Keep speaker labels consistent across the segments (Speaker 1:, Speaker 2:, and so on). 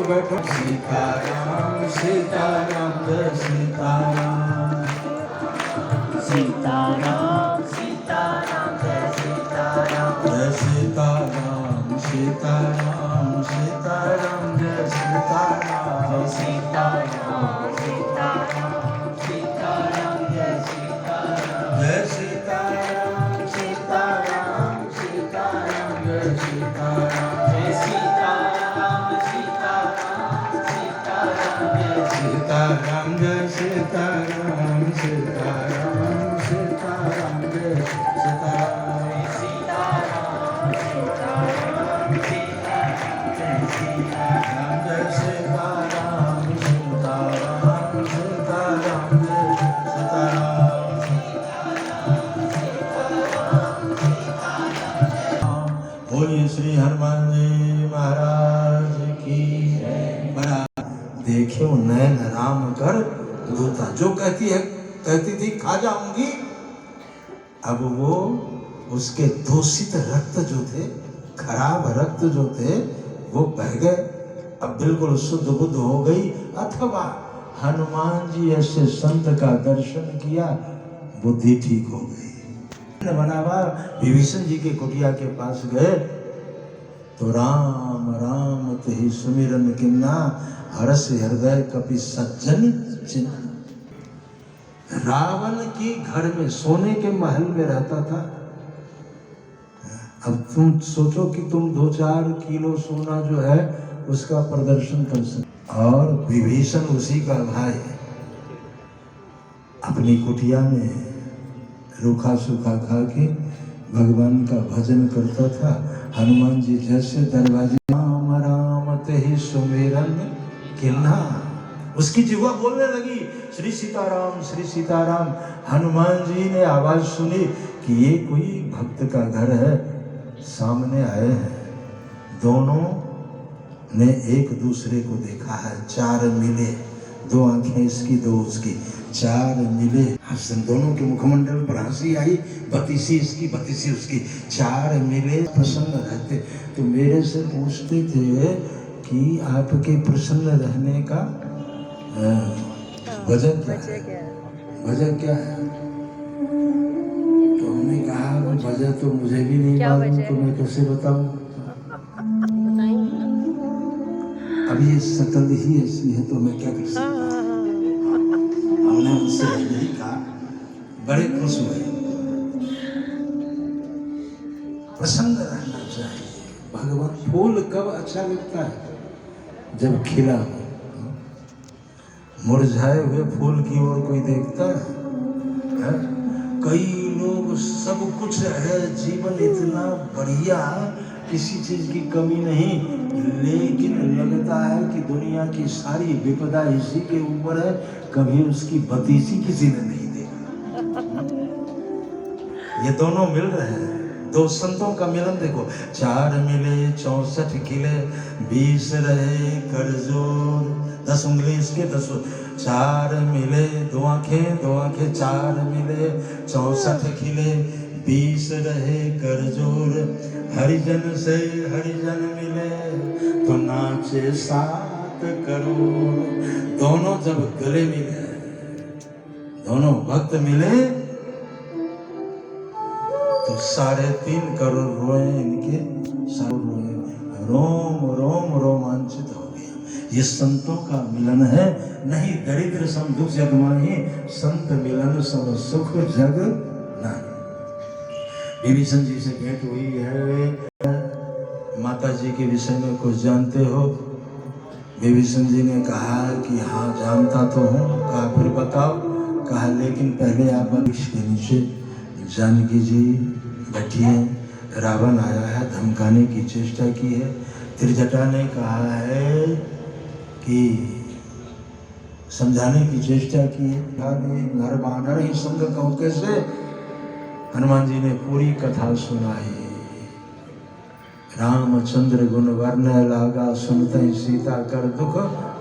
Speaker 1: तो बैठो। सीताराम सीताराम जय सीताराम,
Speaker 2: सीताराम सीताराम जय सीताराम,
Speaker 1: जय सीताराम सीताराम सीताराम जय सीताराम,
Speaker 2: जय सीताराम सीताराम सीताराम जय सीताराम,
Speaker 1: जय सीताराम सीताराम सीताराम जय सीताराम,
Speaker 2: जय सीताराम सीताराम सीताराम जय
Speaker 1: सीताराम जय सीताराम सीताराम सीताराम जय सीताराम,
Speaker 2: सीताराम सीताराम सीताराम जय सीताराम,
Speaker 1: जय सीताराम सीताराम सीताराम जय सीताराम। बोलिए श्री हनुमान जी महाराज की बड़ा। देखो नैन राम कर दूता, जो कहती थी खा जाऊंगी, अब वो उसके दूषित रक्त जो थे, खराब रक्त जो थे, वो बह गए, अब बिल्कुल शुद्ध बुद्ध हो गई। अथवा हनुमान जी ऐसे संत का दर्शन किया, बुद्धि ठीक हो गई। बनावा विभीषण जी के कुटिया के पास गए तो राम राम तेहि सुमिरन किन्ना, हर्ष हृदय कपि सज्जन चिन्ह। रावण की घर में सोने के महल में रहता था। अब तुम सोचो कि तुम 2-4 किलो सोना जो है उसका प्रदर्शन कर सकते, और विभीषण उसी का भाई अपनी कुटिया में रूखा सूखा खा के भगवान का भजन करता था। हनुमान जी जैसे दरवाजे राम राम तेहि सुमिरन किन्हा, उसकी जिह्वा बोलने लगी श्री सीताराम श्री सीताराम। हनुमान जी ने आवाज सुनी कि ये कोई भक्त का घर है, सामने आए हैं। दोनों ने एक दूसरे को देखा है, चार मिले, 2 आंखें इसकी 2 उसकी, 4 मिले। हसन दोनों के मुखमंडल पर हंसी आई, बतीसी इसकी बतीसी उसकी, 4 मिले प्रसन्न रहते। तो मेरे से पूछते थे कि आपके प्रसन्न रहने का वजह क्या है, वजह क्या है? तो हमने कहा वजह तो मुझे भी नहीं मालूम, तो मैं कैसे बताऊं? अब ये शकल ही ऐसी है तो मैं क्या कर सकता हूं? हमने उनसे यही कहा, बड़े खुश हुए। प्रसन्न रहना चाहिए। भगवान फूल कब अच्छा लगता है? जब खिला हो। मुरझाए हुए फूल की ओर कोई देखता है? कई लोग सब कुछ है, जीवन इतना बढ़िया, किसी चीज की कमी नहीं, लेकिन लगता है कि दुनिया की सारी विपदा इसी के ऊपर है, कभी उसकी भतीसी किसी ने नहीं देखा। ये दोनों मिल रहे हैं, 2 संतों का मिलन देखो। 4 मिले 64 किले, 20 रहे कर जोर, 10 उंगली इसके 10। 4 मिले 2 आंखें 2 आंखें, 4 मिले 64 किले, 20 रहे कर जोर। हरिजन से हरिजन मिले तो नाचे 7 करोड़। दोनों जब गले मिले, दोनों भक्त मिले तो 3.5 करोड़ रोए, इनके सब रोए, रोम रोम रोमांचित हो गया। ये संतों का मिलन है, नहीं दरिद्र सम दुख जग माही, संत मिलन सम सुख जग नहीं। विभीषण जी से भेंट हुई है। माता जी के विषय में कुछ जानते हो? विभीषण जी ने कहा कि हाँ जानता तो हूँ। कहा फिर बताओ। कहा लेकिन पहले आप वृक्ष के नीचे जानकी जी बैठिए, रावण आया है, धमकाने की चेष्टा की है। त्रिजटा ने कहा है कि समझाने की चेष्टा की है, नर बानर ही संग कहो कैसे। हनुमान जी ने पूरी कथा सुनाई। रामचंद्र गुण वर्ण लागा, सुनते सीता कर दुख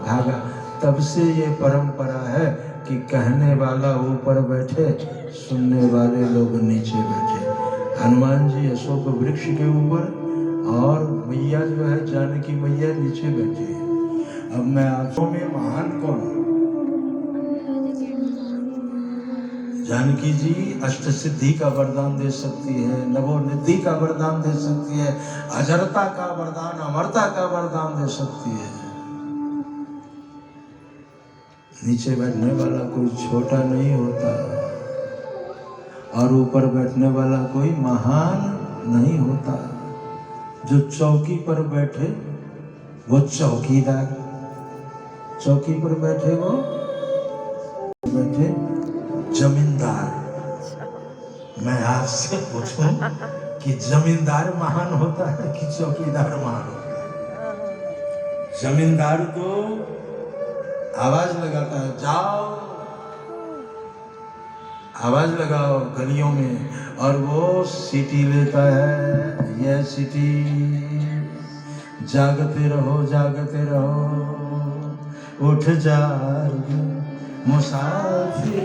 Speaker 1: भागा। तब से ये परंपरा है कि कहने वाला ऊपर बैठे, सुनने वाले लोग नीचे बैठे। हनुमान जी अशोक वृक्ष के ऊपर और मैया जो है जानकी मैया नीचे बैठी है। अब मैं आप में महान कौन? जानकी जी अष्ट सिद्धि का वरदान दे सकती है, नवोनिधि का वरदान दे सकती है, अजरता का वरदान, अमरता का वरदान दे सकती है। नीचे बैठने वाला कोई छोटा नहीं होता और ऊपर बैठने वाला कोई महान नहीं होता। जो चौकी पर बैठे वो चौकीदार, चौकी पर बैठे वो बैठे जमींदार। मैं आपसे पूछूं कि जमींदार महान होता है कि चौकीदार महान होता है? जमींदार तो आवाज लगाता है, जाओ आवाज लगाओ गलियों में, और वो सीटी लेता है, यह सीटी, जागते रहो जागते रहो, उठ जाओ मुसाफिर